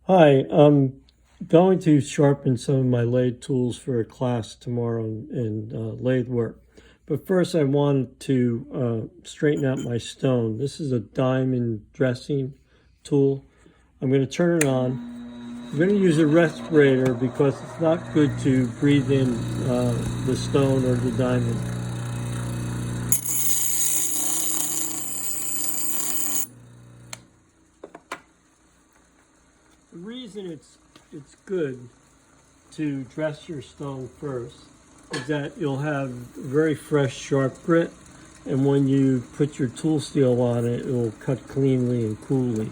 Hi, I'm going to sharpen some of my lathe tools for a class tomorrow in lathe work. But first I wanted to straighten out my stone. This is a diamond dressing tool. I'm going to turn it on. I'm going to use a respirator because it's not good to breathe in the stone or the diamond. The reason it's good to dress your stone first is that you'll have very fresh, sharp grit, and when you put your tool steel on it, it will cut cleanly and coolly.